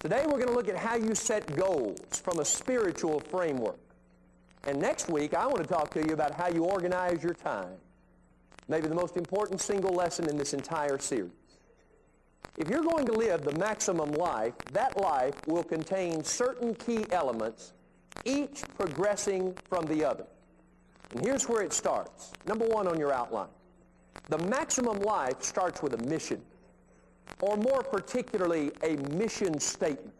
Today we're going to look at how you set goals from a spiritual framework. And next week I want to talk to you about how you organize your time. Maybe the most important single lesson in this entire series. If you're going to live the maximum life, that life will contain certain key elements, each progressing from the other. And here's where it starts. Number one on your outline. The maximum life starts with a mission, or more particularly, a mission statement.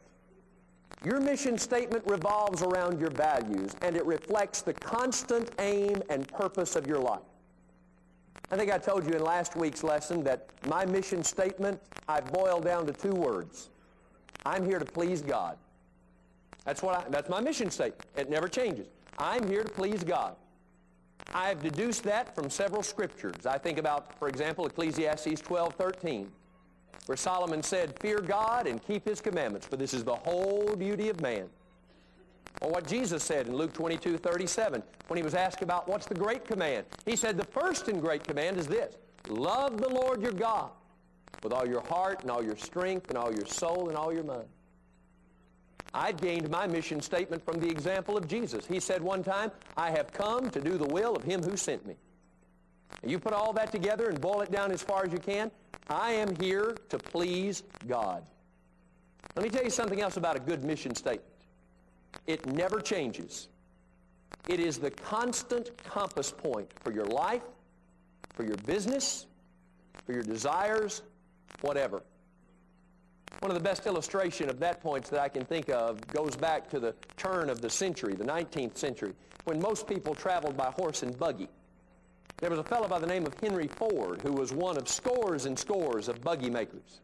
Your mission statement revolves around your values, and it reflects the constant aim and purpose of your life. I think I told you in last week's lesson that my mission statement, I've boiled down to two words. I'm here to please God. That's my mission statement. It never changes. I'm here to please God. I've deduced that from several scriptures. I think about, for example, Ecclesiastes 12:13, where Solomon said, "Fear God and keep His commandments, for this is the whole duty of man." Or what Jesus said in Luke 22:37, when He was asked about what's the great command. He said, the first and great command is this: love the Lord your God with all your heart and all your strength and all your soul and all your mind. I've gained my mission statement from the example of Jesus. He said one time, I have come to do the will of Him who sent me. And you put all that together and boil it down as far as you can. I am here to please God. Let me tell you something else about a good mission statement. It never changes. It is the constant compass point for your life, for your business, for your desires, whatever. One of the best illustrations of that points that I can think of goes back to the turn of the century, the 19th century, when most people traveled by horse and buggy. There was a fellow by the name of Henry Ford who was one of scores and scores of buggy makers.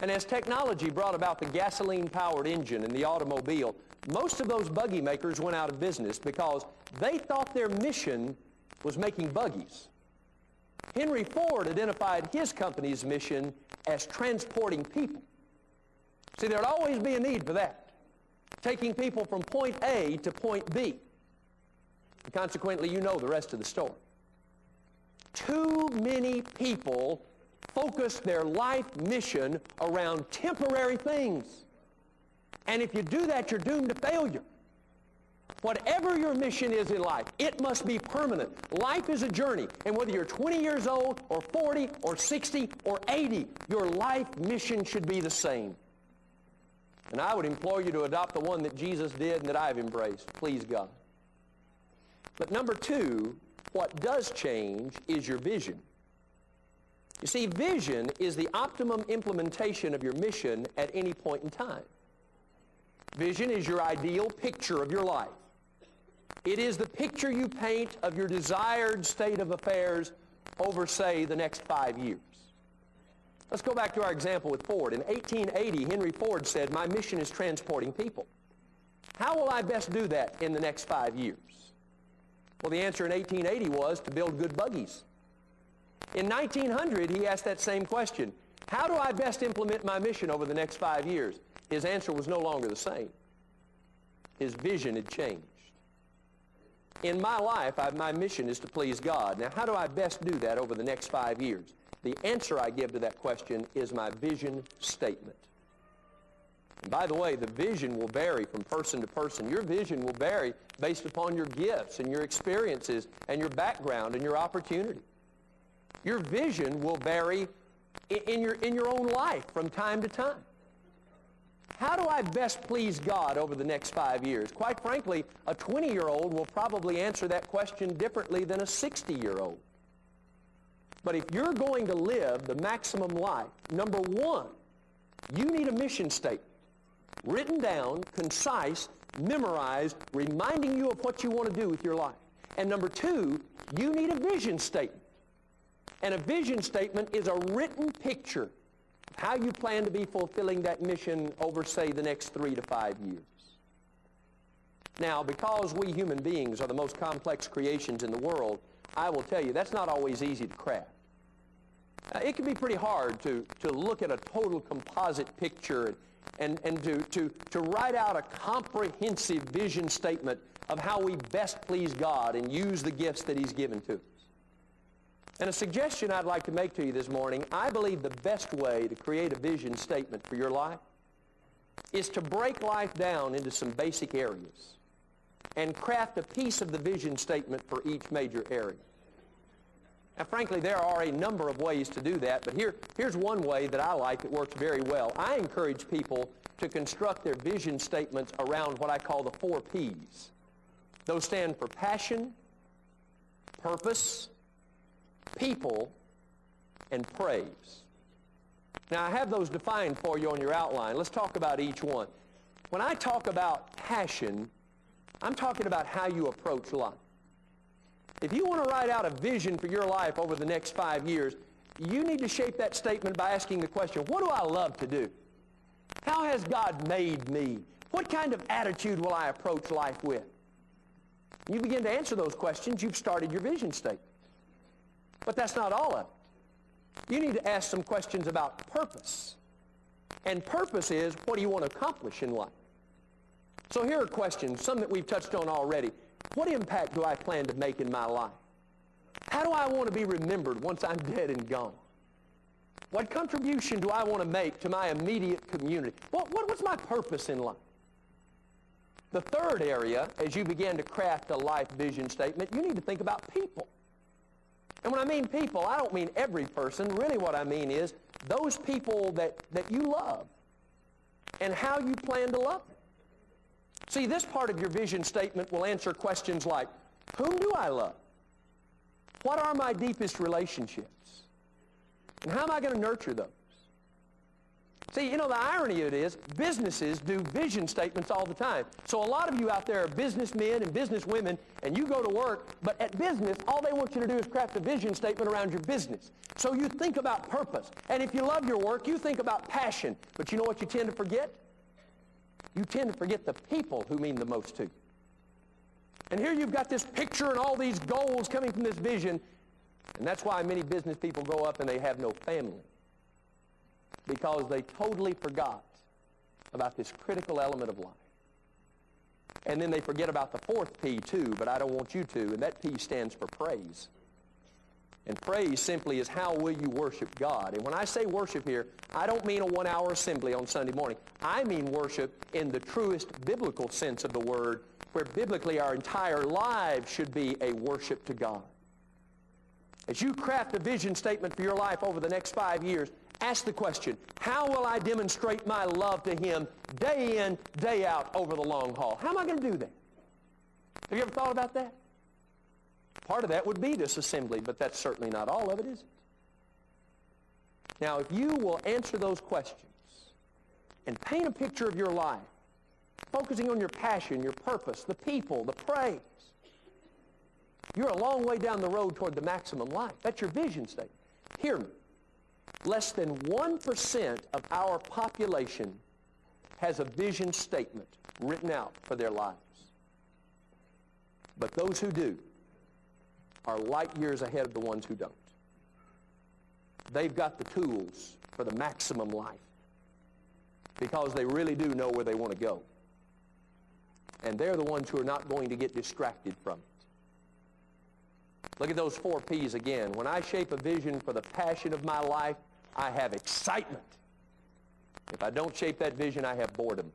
And as technology brought about the gasoline-powered engine and the automobile, most of those buggy makers went out of business because they thought their mission was making buggies. Henry Ford identified his company's mission as transporting people. See, there'd always be a need for that, taking people from point A to point B. And consequently, you know the rest of the story. Too many people focus their life mission around temporary things. And if you do that, you're doomed to failure. Whatever your mission is in life, it must be permanent. Life is a journey, and whether you're 20 years old or 40 or 60 or 80, your life mission should be the same. And I would implore you to adopt the one that Jesus did and that I've embraced. Please God. But number two, what does change is your vision. You see, vision is the optimum implementation of your mission at any point in time. Vision is your ideal picture of your life. It is the picture you paint of your desired state of affairs over, say, the next 5 years. Let's go back to our example with Ford. In 1880, Henry Ford said, my mission is transporting people. How will I best do that in the next 5 years? Well, the answer in 1880 was to build good buggies. In 1900, he asked that same question. How do I best implement my mission over the next 5 years? His answer was no longer the same. His vision had changed. In my life, my mission is to please God. Now, how do I best do that over the next 5 years? The answer I give to that question is my vision statement. And by the way, the vision will vary from person to person. Your vision will vary based upon your gifts and your experiences and your background and your opportunity. Your vision will vary in your own life from time to time. How do I best please God over the next 5 years? Quite frankly, a 20-year-old will probably answer that question differently than a 60-year-old. But if you're going to live the maximum life, number one, you need a mission statement. Written down, concise, memorized, reminding you of what you want to do with your life. And number two, you need a vision statement. And a vision statement is a written picture of how you plan to be fulfilling that mission over, say, the next 3 to 5 years. Now, because we human beings are the most complex creations in the world, I will tell you, that's not always easy to craft. It can be pretty hard to look at a total composite picture and to write out a comprehensive vision statement of how we best please God and use the gifts that He's given to us. And a suggestion I'd like to make to you this morning, I believe the best way to create a vision statement for your life is to break life down into some basic areas and craft a piece of the vision statement for each major area. Now, frankly, there are a number of ways to do that, but here's one way that I like that works very well. I encourage people to construct their vision statements around what I call the 4 P's. Those stand for passion, purpose, people, and praise. Now, I have those defined for you on your outline. Let's talk about each one. When I talk about passion, I'm talking about how you approach life. If you want to write out a vision for your life over the next 5 years, you need to shape that statement by asking the question, what do I love to do? How has God made me? What kind of attitude will I approach life with? You begin to answer those questions, you've started your vision statement. But that's not all of it. You need to ask some questions about purpose. And purpose is, what do you want to accomplish in life? So here are questions, some that we've touched on already. What impact do I plan to make in my life? How do I want to be remembered once I'm dead and gone? What contribution do I want to make to my immediate community? What's my purpose in life? The third area, as you begin to craft a life vision statement, you need to think about people. And when I mean people, I don't mean every person. Really what I mean is those people that you love and how you plan to love them. See, this part of your vision statement will answer questions like, whom do I love? What are my deepest relationships? And how am I going to nurture those? See, you know, the irony of it is, businesses do vision statements all the time. So a lot of you out there are businessmen and businesswomen, and you go to work, but at business, all they want you to do is craft a vision statement around your business. So you think about purpose. And if you love your work, you think about passion. But you know what you tend to forget? You tend to forget the people who mean the most to you. And here you've got this picture and all these goals coming from this vision, and that's why many business people grow up and they have no family. Because they totally forgot about this critical element of life. And then they forget about the 4th P too, but I don't want you to, and that P stands for praise. And praise simply is, how will you worship God? And when I say worship here, I don't mean a 1-hour assembly on Sunday morning. I mean worship in the truest biblical sense of the word, where biblically our entire lives should be a worship to God. As you craft a vision statement for your life over the next 5 years, ask the question, how will I demonstrate my love to Him day in, day out over the long haul? How am I going to do that? Have you ever thought about that? Part of that would be this assembly, but that's certainly not all of it, is it? Now, if you will answer those questions and paint a picture of your life, focusing on your passion, your purpose, the people, the praise, you're a long way down the road toward the maximum life. That's your vision statement. Hear me. Less than 1% of our population has a vision statement written out for their lives. But those who do are light years ahead of the ones who don't. They've got the tools for the maximum life because they really do know where they want to go. And they're the ones who are not going to get distracted from it. Look at those 4 P's again. When I shape a vision for the passion of my life, I have excitement. If I don't shape that vision, I have boredom.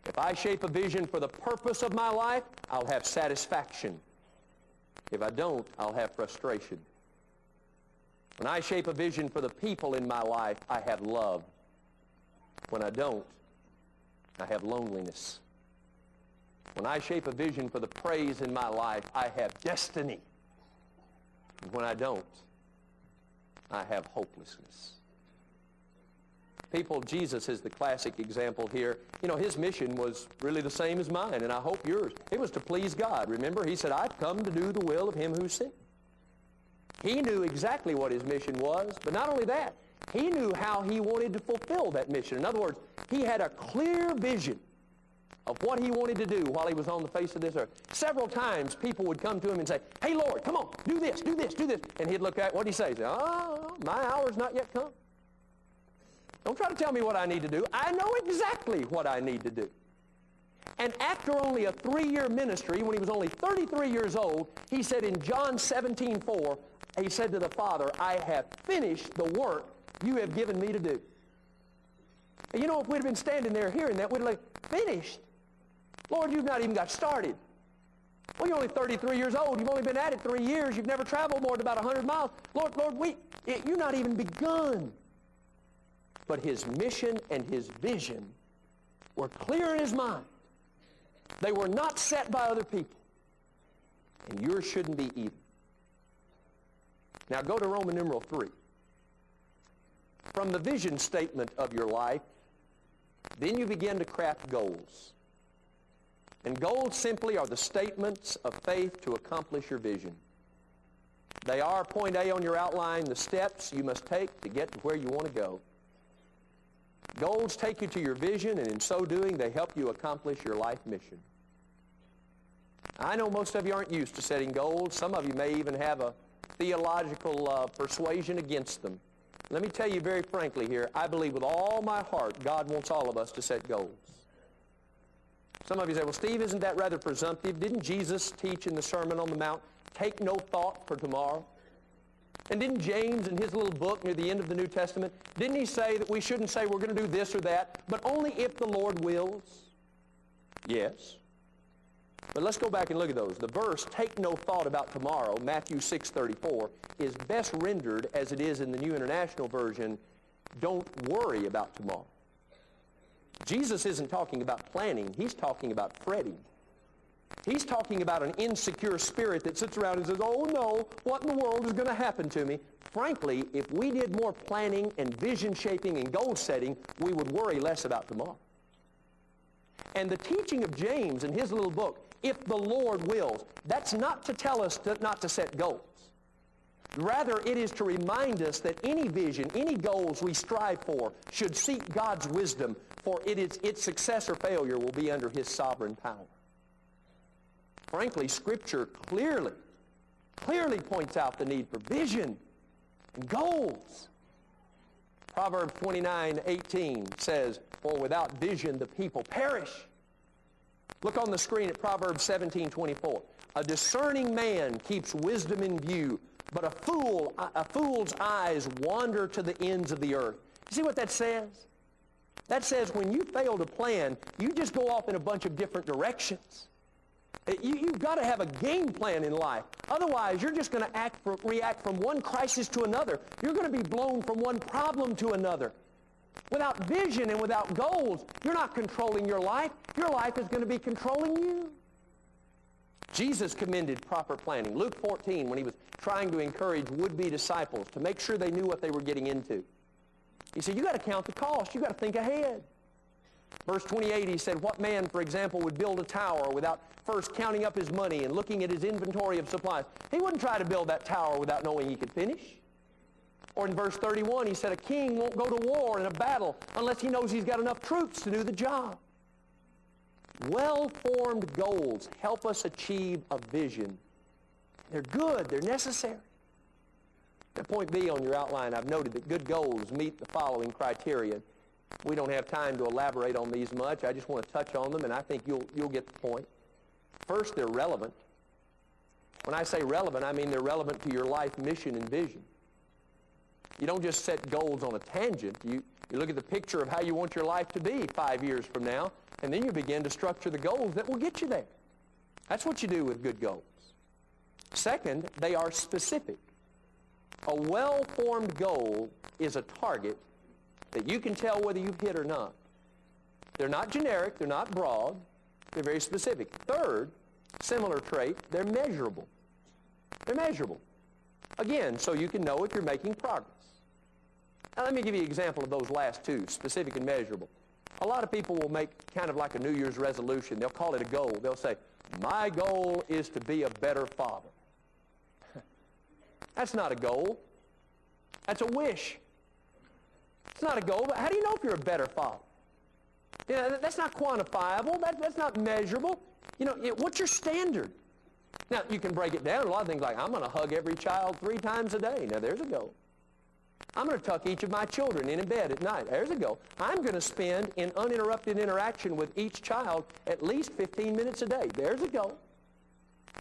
If I shape a vision for the purpose of my life, I'll have satisfaction. If I don't, I'll have frustration. When I shape a vision for the people in my life, I have love. When I don't, I have loneliness. When I shape a vision for the praise in my life, I have destiny. And when I don't, I have hopelessness. People, Jesus is the classic example here. You know, his mission was really the same as mine, and I hope yours. It was to please God. Remember, he said, I've come to do the will of him who sent me. He knew exactly what his mission was, but not only that, he knew how he wanted to fulfill that mission. In other words, he had a clear vision of what he wanted to do while he was on the face of this earth. Several times people would come to him and say, hey, Lord, come on, do this, do this, do this. And he'd look at, what'd he say? He'd say, oh, my hour's not yet come. Don't try to tell me what I need to do. I know exactly what I need to do. And after only a 3-year ministry, when he was only 33 years old, he said in John 17:4, he said to the Father, I have finished the work you have given me to do. And you know, if we'd have been standing there hearing that, we'd have like, finished. Lord, you've not even got started. Well, you're only 33 years old. You've only been at it 3 years. You've never traveled more than about 100 miles. Lord, you're not even begun. But his mission and his vision were clear in his mind. They were not set by other people. And yours shouldn't be either. Now go to Roman numeral 3. From the vision statement of your life, then you begin to craft goals. And goals simply are the statements of faith to accomplish your vision. They are, point A on your outline, the steps you must take to get to where you want to go. Goals take you to your vision, and in so doing, they help you accomplish your life mission. I know most of you aren't used to setting goals. Some of you may even have a theological persuasion against them. Let me tell you very frankly here, I believe with all my heart God wants all of us to set goals. Some of you say, well, Steve, isn't that rather presumptive? Didn't Jesus teach in the Sermon on the Mount, take no thought for tomorrow? And didn't James in his little book near the end of the New Testament, didn't he say that we shouldn't say we're going to do this or that, but only if the Lord wills? Yes. But let's go back and look at those. The verse, take no thought about tomorrow, Matthew 6:34, is best rendered as it is in the New International Version, don't worry about tomorrow. Jesus isn't talking about planning. He's talking about fretting. He's talking about an insecure spirit that sits around and says, oh no, what in the world is going to happen to me? Frankly, if we did more planning and vision shaping and goal setting, we would worry less about tomorrow. And the teaching of James in his little book, if the Lord wills, that's not to tell us not to set goals. Rather, it is to remind us that any vision, any goals we strive for should seek God's wisdom, for its success or failure will be under his sovereign power. Frankly, Scripture clearly points out the need for vision and goals. Proverbs 29:18 says, for without vision the people perish. Look on the screen at Proverbs 17:24. A discerning man keeps wisdom in view, but a fool's eyes wander to the ends of the earth. You see what that says? That says when you fail to plan, you just go off in a bunch of different directions. You've got to have a game plan in life. Otherwise, you're just going to react from one crisis to another. You're going to be blown from one problem to another. Without vision and without goals, you're not controlling your life. Your life is going to be controlling you. Jesus commended proper planning. Luke 14, when he was trying to encourage would-be disciples to make sure they knew what they were getting into, he said, you got to count the cost. You got to think ahead. Verse 28, he said, what man, for example, would build a tower without first counting up his money and looking at his inventory of supplies? He wouldn't try to build that tower without knowing he could finish. Or in verse 31, he said, a king won't go to war in a battle unless he knows he's got enough troops to do the job. Well-formed goals help us achieve a vision. They're good. They're necessary. Now, point B on your outline, I've noted that good goals meet the following criteria. We don't have time to elaborate on these much. I just want to touch on them, and I think you'll get the point. First, they're relevant. When I say relevant, I mean they're relevant to your life mission and vision. You don't just set goals on a tangent. You look at the picture of how you want your life to be 5 years from now, and then you begin to structure the goals that will get you there. That's what you do with good goals. Second, they are specific. A well-formed goal is a target that you can tell whether you've hit or not. They're not generic, they're not broad, they're very specific. Third, similar trait, they're measurable. They're measurable. Again, so you can know if you're making progress. Now let me give you an example of those last two, specific and measurable. A lot of people will make kind of like a New Year's resolution. They'll call it a goal. They'll say, my goal is to be a better father. That's not a goal. That's a wish. It's not a goal, but how do you know if you're a better father? That's not quantifiable. That's not measurable. What's your standard? Now, you can break it down. A lot of things like, I'm going to hug every child 3 times a day. Now, there's a goal. I'm going to tuck each of my children in bed at night. There's a goal. I'm going to spend in uninterrupted interaction with each child at least 15 minutes a day. There's a goal.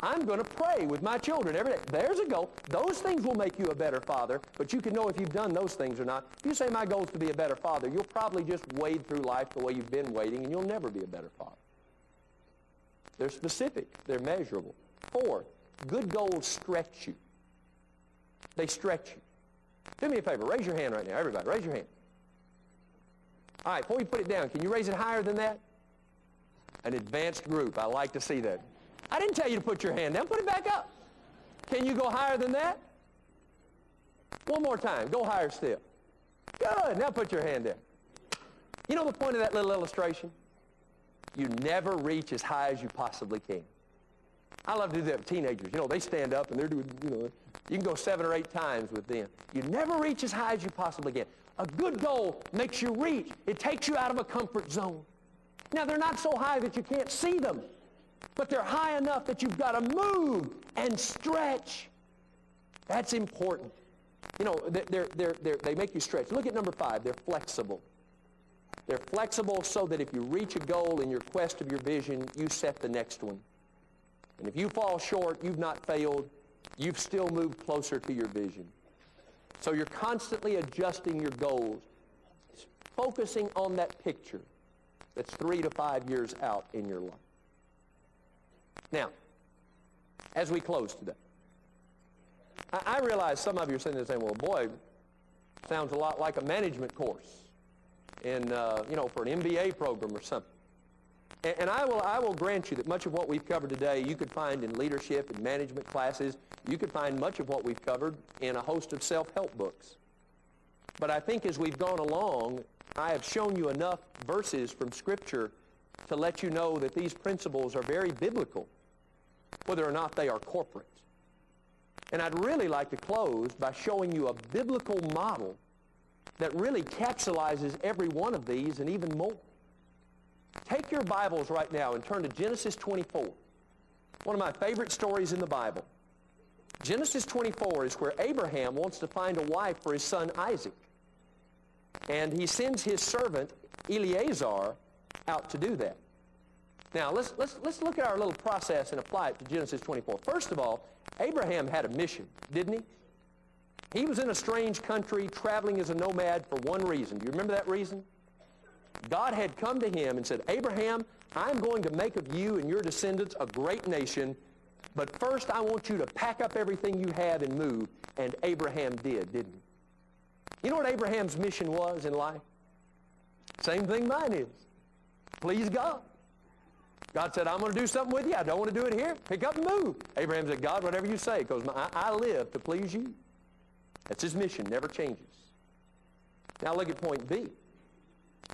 I'm going to pray with my children every day. There's a goal. Those things will make you a better father, but you can know if you've done those things or not. If you say, my goal is to be a better father, you'll probably just wade through life the way you've been wading, and you'll never be a better father. They're specific. They're measurable. 4, good goals stretch you. They stretch you. Do me a favor. Raise your hand right now. Everybody, raise your hand. All right, before you put it down, can you raise it higher than that? An advanced group. I like to see that. I didn't tell you to put your hand down. Put it back up. Can you go higher than that? One more time. Go higher still. Good. Now put your hand down. You know the point of that little illustration? You never reach as high as you possibly can. I love to do that with teenagers. You know, they stand up and they're doing, you can go 7 or 8 times with them. You never reach as high as you possibly can. A good goal makes you reach. It takes you out of a comfort zone. Now, they're not so high that you can't see them, but they're high enough that you've got to move and stretch. That's important. You know, they make you stretch. Look at number 5. They're flexible. They're flexible so that if you reach a goal in your quest of your vision, you set the next one. And if you fall short, you've not failed. You've still moved closer to your vision. So you're constantly adjusting your goals, focusing on that picture that's 3 to 5 years out in your life. Now, as we close today, I realize some of you are sitting there saying, well, boy, sounds a lot like a management course in, for an MBA program or something. And I will grant you that much of what we've covered today you could find in leadership and management classes. You could find much of what we've covered in a host of self-help books. But I think as we've gone along, I have shown you enough verses from Scripture to let you know that these principles are very biblical, whether or not they are corporate. And I'd really like to close by showing you a biblical model that really capsulizes every one of these and even more. Take your Bibles right now and turn to Genesis 24. One of my favorite stories in the Bible. Genesis 24 is where Abraham wants to find a wife for his son Isaac. And he sends his servant Eliezer out to do that. Now, let's look at our little process and apply it to Genesis 24. First of all, Abraham had a mission, didn't he? He was in a strange country, traveling as a nomad for one reason. Do you remember that reason? God had come to him and said, Abraham, I'm going to make of you and your descendants a great nation, but first I want you to pack up everything you have and move. And Abraham did, didn't he? You know what Abraham's mission was in life? Same thing mine is. Please God. God said, I'm going to do something with you. I don't want to do it here. Pick up and move. Abraham said, God, whatever you say, because I live to please you. That's his mission, never changes. Now look at point B.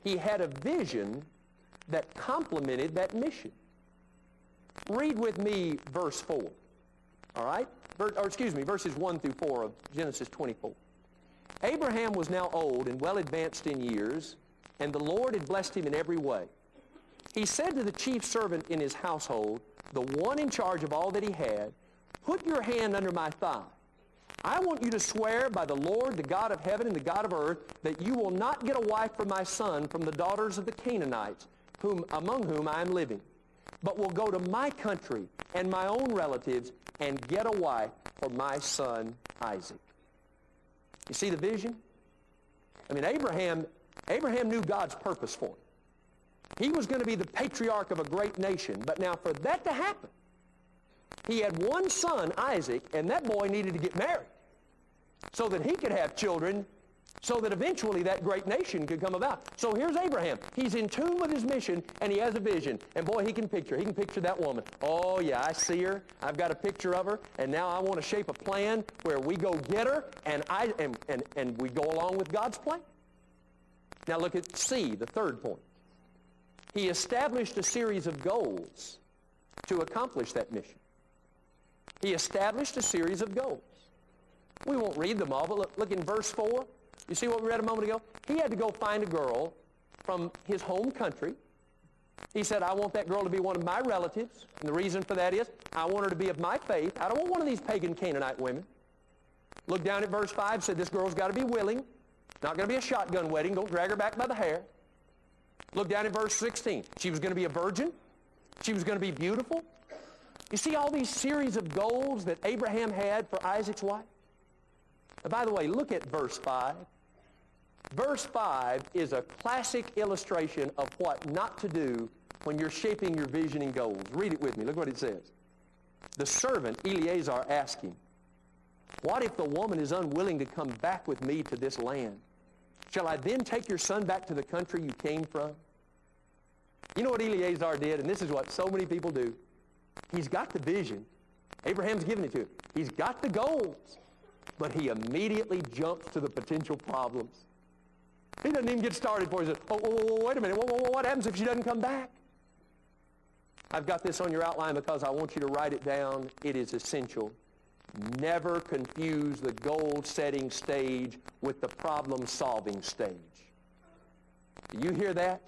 He had a vision that complemented that mission. Read with me verse 4. All right? Verses 1 through 4 of Genesis 24. Abraham was now old and well advanced in years, and the Lord had blessed him in every way. He said to the chief servant in his household, the one in charge of all that he had, put your hand under my thigh. I want you to swear by the Lord, the God of heaven and the God of earth, that you will not get a wife for my son from the daughters of the Canaanites, among whom I am living, but will go to my country and my own relatives and get a wife for my son Isaac. You see the vision? I mean, Abraham knew God's purpose for him. He was going to be the patriarch of a great nation, but now for that to happen, he had one son, Isaac, and that boy needed to get married so that he could have children, so that eventually that great nation could come about. So here's Abraham. He's in tune with his mission, and he has a vision. And boy, he can picture that woman. Oh, yeah, I see her. I've got a picture of her, and now I want to shape a plan where we go get her, and we go along with God's plan. Now look at C, the third point. He established a series of goals to accomplish that mission. He established a series of goals. We won't read them all, but look in verse 4. You see what we read a moment ago? He had to go find a girl from his home country. He said, I want that girl to be one of my relatives. And the reason for that is, I want her to be of my faith. I don't want one of these pagan Canaanite women. Look down at verse 5, said this girl's got to be willing. Not going to be a shotgun wedding. Don't drag her back by the hair. Look down at verse 16. She was going to be a virgin. She was going to be beautiful. You see all these series of goals that Abraham had for Isaac's wife? And by the way, look at verse 5. Verse 5 is a classic illustration of what not to do when you're shaping your vision and goals. Read it with me. Look what it says. The servant, Eleazar, asked him, "What if the woman is unwilling to come back with me to this land? Shall I then take your son back to the country you came from?" You know what Eleazar did, and this is what so many people do. He's got the vision. Abraham's given it to him. He's got the goals, but he immediately jumps to the potential problems. He doesn't even get started before he says, wait a minute, what happens if she doesn't come back? I've got this on your outline because I want you to write it down. It is essential. Never confuse the goal-setting stage with the problem-solving stage. Do you hear that?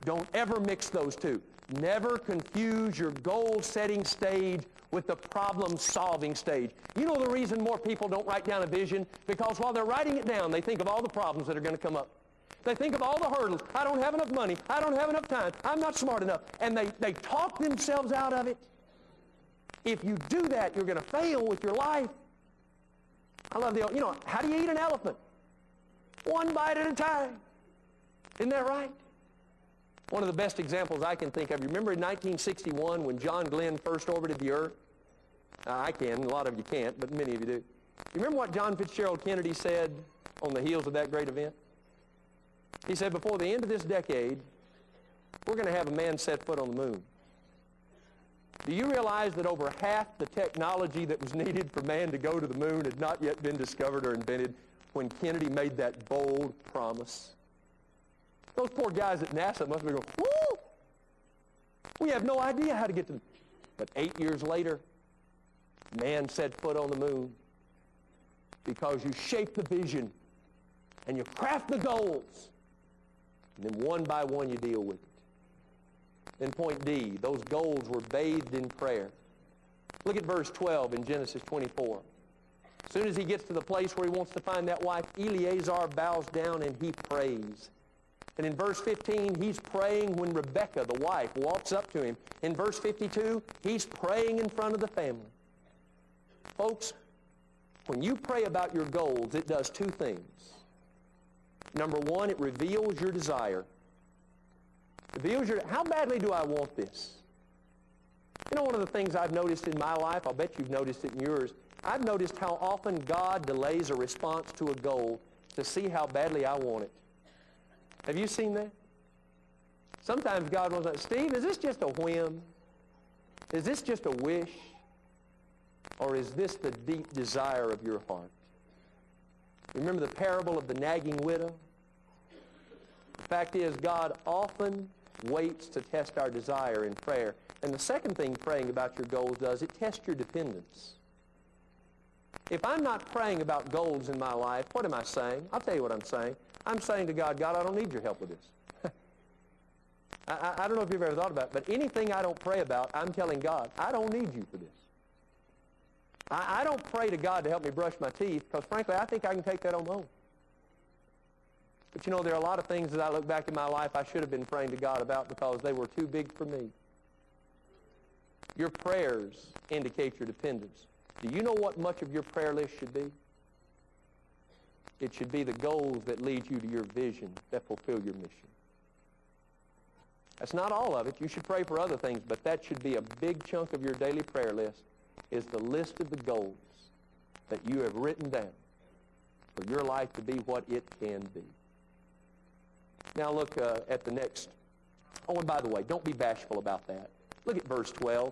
Don't ever mix those two. Never confuse your goal-setting stage with the problem-solving stage. You know the reason more people don't write down a vision? Because while they're writing it down, they think of all the problems that are going to come up. They think of all the hurdles. I don't have enough money. I don't have enough time. I'm not smart enough. And they talk themselves out of it. If you do that, you're going to fail with your life. I love how do you eat an elephant? One bite at a time. Isn't that right? One of the best examples I can think of, you remember in 1961 when John Glenn first orbited the Earth? I can, a lot of you can't, but many of you do. You remember what John Fitzgerald Kennedy said on the heels of that great event? He said, before the end of this decade, we're going to have a man set foot on the moon. Do you realize that over half the technology that was needed for man to go to the moon had not yet been discovered or invented when Kennedy made that bold promise? Those poor guys at NASA must be going, woo! We have no idea how to get to the moon. But 8 years later, man set foot on the moon because you shape the vision and you craft the goals, and then one by one you deal with it. Then point D, those goals were bathed in prayer. Look at verse 12 in Genesis 24. As soon as he gets to the place where he wants to find that wife, Eleazar bows down and he prays. And in verse 15, he's praying when Rebekah, the wife, walks up to him. In verse 52, he's praying in front of the family. Folks, when you pray about your goals, it does two things. Number one, it reveals your desire. How badly do I want this? You know, one of the things I've noticed in my life, I'll bet you've noticed it in yours, I've noticed how often God delays a response to a goal to see how badly I want it. Have you seen that? Sometimes God wants to say, Steve, is this just a whim? Is this just a wish? Or is this the deep desire of your heart? Remember the parable of the nagging widow? The fact is, God often waits to test our desire in prayer. And the second thing praying about your goals does, it tests your dependence. If I'm not praying about goals in my life, what am I saying? I'll tell you what I'm saying. I'm saying to God, God, I don't need your help with this. I don't know if you've ever thought about it, but anything I don't pray about, I'm telling God, I don't need you for this. I don't pray to God to help me brush my teeth because, frankly, I think I can take that on my own. But, you know, there are a lot of things that I look back in my life I should have been praying to God about because they were too big for me. Your prayers indicate your dependence. Do you know what much of your prayer list should be? It should be the goals that lead you to your vision that fulfill your mission. That's not all of it. You should pray for other things, but that should be a big chunk of your daily prayer list, is the list of the goals that you have written down for your life to be what it can be. Now look at the next. Oh, and by the way, don't be bashful about that. Look at verse 12.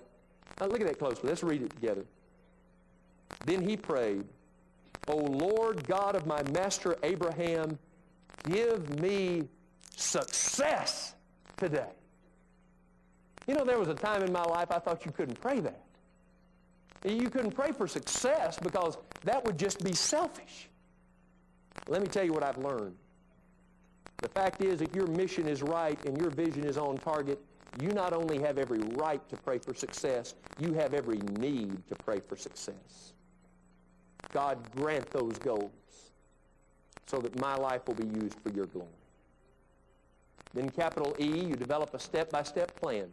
Now look at that closely. Let's read it together. Then he prayed, O Lord God of my master Abraham, give me success today. You know, there was a time in my life I thought you couldn't pray that. You couldn't pray for success because that would just be selfish. Let me tell you what I've learned. The fact is, if your mission is right and your vision is on target, you not only have every right to pray for success, you have every need to pray for success. God, grant those goals so that my life will be used for your glory. Then capital E, you develop a step-by-step plan.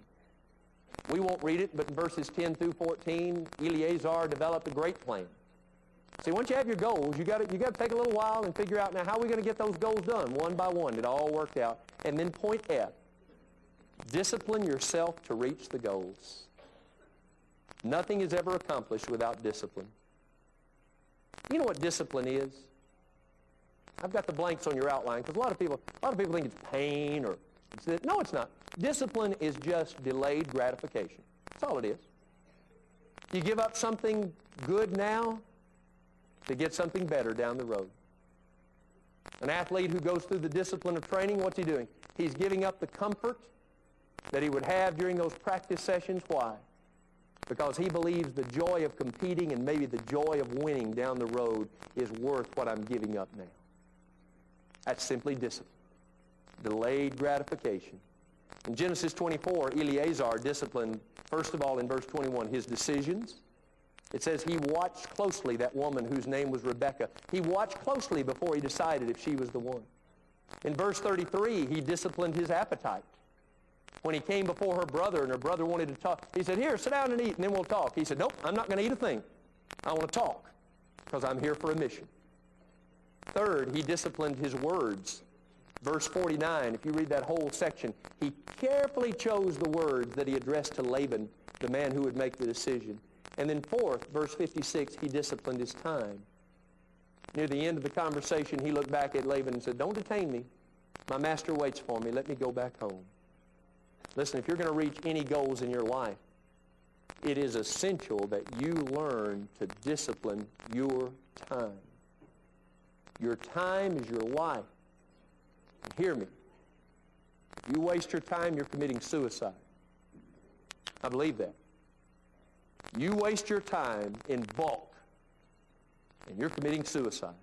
We won't read it, but in verses 10 through 14, Eleazar developed a great plan. See, once you have your goals, you got to take a little while and figure out, now, how are we going to get those goals done? One by one, it all worked out. And then point F, discipline yourself to reach the goals. Nothing is ever accomplished without discipline. You know what discipline is? I've got the blanks on your outline, because a lot of people think it's pain or it's this. No, it's not. Discipline is just delayed gratification. That's all it is. You give up something good now to get something better down the road. An athlete who goes through the discipline of training, what's he doing? He's giving up the comfort that he would have during those practice sessions. Why? Because he believes the joy of competing and maybe the joy of winning down the road is worth what I'm giving up now. That's simply discipline. Delayed gratification. In Genesis 24, Eleazar disciplined, first of all, in verse 21, his decisions. It says he watched closely that woman whose name was Rebekah. He watched closely before he decided if she was the one. In verse 33, he disciplined his appetite. When he came before her brother and her brother wanted to talk, he said, here, sit down and eat and then we'll talk. He said, nope, I'm not going to eat a thing. I want to talk because I'm here for a mission. Third, he disciplined his words. Verse 49, if you read that whole section, he carefully chose the words that he addressed to Laban, the man who would make the decision. And then fourth, verse 56, he disciplined his time. Near the end of the conversation, he looked back at Laban and said, don't detain me. My master waits for me. Let me go back home. Listen, if you're going to reach any goals in your life, it is essential that you learn to discipline your time. Your time is your life. And hear me. If you waste your time, you're committing suicide. I believe that. You waste your time in bulk, and you're committing suicide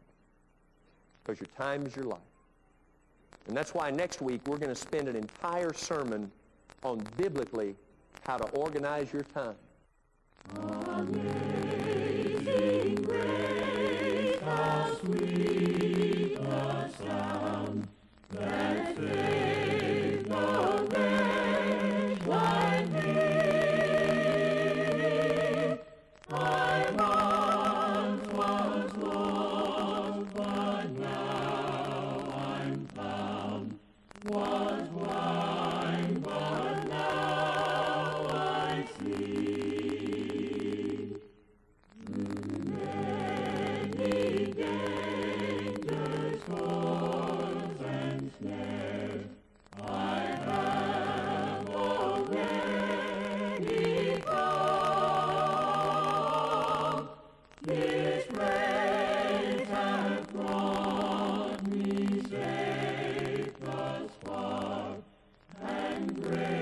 because your time is your life. And that's why next week we're going to spend an entire sermon on biblically how to organize your time. Amazing grace, how sweet the sound that saved a wretch like me. I once was lost, but now I'm found. Was blind, but now I see. Through many dangers, toils, and snares, I have already come. His grace hath brought me safe thus far, and grace